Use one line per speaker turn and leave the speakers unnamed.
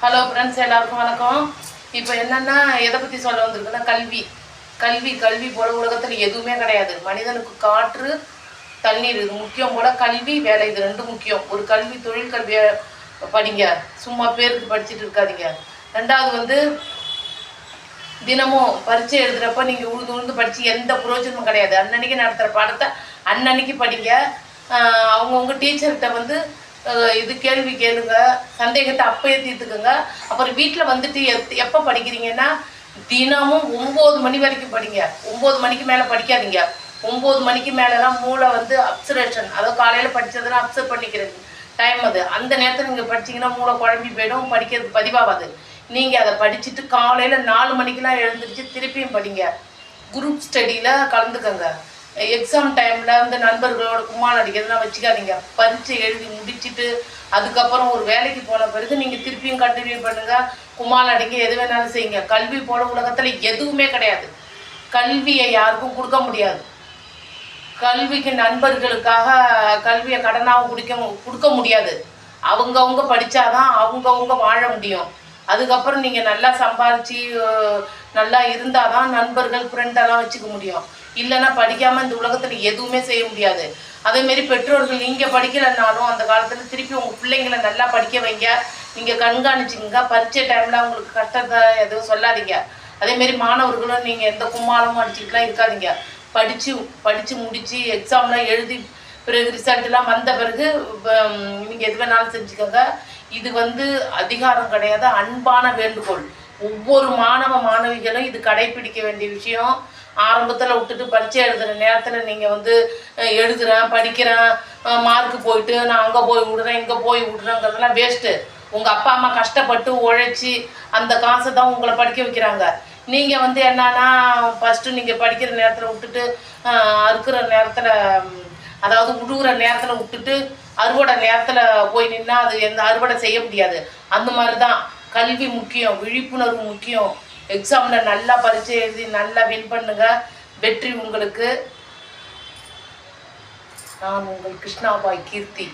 Hello friends, எல்லாருக்கும் வணக்கம். இப்போ என்னென்னா எதை பற்றி சொல்ல வந்திருக்குன்னா கல்வி கல்வி கல்வி போல உலகத்தில் எதுவுமே கிடையாது. மனிதனுக்கு காற்று தண்ணீர் இது முக்கியம் போல் கல்வி வேலை இது ரெண்டும் முக்கியம். ஒரு கல்வி தொழில் கல்வியை படிங்க, சும்மா பேருக்கு படிச்சுட்டு இருக்காதீங்க. ரெண்டாவது தினமும் பரீட்சை எழுதுகிறப்ப நீங்கள் உழுந்து படித்து எந்த பிரயோஜனமும் கிடையாது. அன்னன்னைக்கு நடத்துகிற பாடத்தை அன்னன்னைக்கு படிங்க. அவங்கவுங்க டீச்சர்கிட்ட இது கேள்வி கேளுங்க, சந்தேகத்தை அப்பயே தீர்த்துக்குங்க. அப்புறம் வீட்டில் வந்துட்டு எப்போ படிக்கிறீங்கன்னா தினமும் 9 மணி வரைக்கும் படிங்க. 9 மணிக்கு மேலே படிக்காதீங்க. 9 மணிக்கு மேலெலாம் மூளை அப்சர்வேஷன், அதாவது காலையில் படித்ததுன்னா அப்சர்வ் பண்ணிக்கிறது டைம் அது. அந்த நேரத்தில் நீங்கள் படிச்சிங்கன்னா மூளை குழம்பி போயிடும், படிக்கிறது பதிவாகாது. நீங்கள் அதை படிச்சுட்டு காலையில் 4 மணிக்கெலாம் எழுந்திரிச்சு திருப்பியும் படிங்க. குரூப் ஸ்டடியில் கலந்துக்கங்க. எக்ஸாம் டைமில் நண்பர்களோட கும்மால் அடிக்கிறதுலாம் வச்சுக்காதீங்க. பரீட்சை எழுதி முடிச்சுட்டு அதுக்கப்புறம் ஒரு வேலைக்கு போன பிறகு நீங்கள் திருப்பியும் கண்டினியூ பண்ணுங்கள். கும்மால் அடிங்க, எது வேணாலும் செய்யுங்க. கல்வி போல உலகத்தில் எதுவுமே கிடையாது. கல்வியை யாருக்கும் கொடுக்க முடியாது. கல்விக்கு நண்பர்களுக்காக கல்வியை கடனாக கொடுக்க முடியாது. அவங்கவுங்க படித்தாதான் அவங்கவுங்க வாழ முடியும். அதுக்கப்புறம் நீங்கள் நல்லா சம்பாரித்து நல்லா இருந்தால் தான் நண்பர்கள் ஃப்ரெண்டெல்லாம் வச்சுக்க முடியும். இல்லைன்னா படிக்காமல் இந்த உலகத்தில் எதுவுமே செய்ய முடியாது. அதேமாரி பெற்றோர்கள் நீங்கள் படிக்கலைன்னாலும் அந்த காலத்தில் திருப்பி உங்கள் பிள்ளைங்களை நல்லா படிக்க வைங்க. நீங்கள் கண்காணிச்சிங்க. பரீட்சை டைமில் அவங்களுக்கு கஷ்டத்தை எதுவும் சொல்லாதீங்க. அதேமாரி மாணவர்களும் நீங்கள் எந்த கும்மாளமும் அடிச்சுக்கிட்டுலாம் இருக்காதீங்க. படித்து முடித்து எக்ஸாம்லாம் எழுதி பிறகு ரிசல்ட்லாம் வந்த பிறகு நீங்கள் எது வேணாலும் செஞ்சுக்கோங்க. இது அதிகாரம் கிடையாது, அன்பான வேண்டுகோள். ஒவ்வொரு மாணவிகளும் இது கடைப்பிடிக்க வேண்டிய விஷயம். ஆரம்பத்தில் விட்டுட்டு பரீட்சை எழுதுகிற நேரத்தில் நீங்கள் எழுதுகிறேன் படிக்கிறேன் மார்க்கு போயிட்டு நான் அங்கே போய் விடுறேன் இங்கே போய் விடுறேங்கிறதுலாம் வேஸ்ட்டு. உங்கள் அப்பா அம்மா கஷ்டப்பட்டு உழைச்சி அந்த காசை தான் உங்களை படிக்க வைக்கிறாங்க. நீங்கள் என்னன்னா ஃபஸ்ட்டு நீங்கள் படிக்கிற நேரத்தில் விட்டுட்டு அறுக்கிற நேரத்தில், அதாவது உழுகுற நேரத்தில் விட்டுட்டு அறுவடை நேரத்தில் போய் நின்னா அது எந்த அறுவடை செய்ய முடியாது. அந்த மாதிரி தான் கல்வி முக்கியம், விழிப்புணர்வு முக்கியம். எக்ஸாமில் நல்லா பரீட்சை எழுதி நல்லா வின் பண்ணுங்க. வெற்றி உங்களுக்கு. நான் உங்கள் கிருஷ்ணாபாய் கீர்த்தி.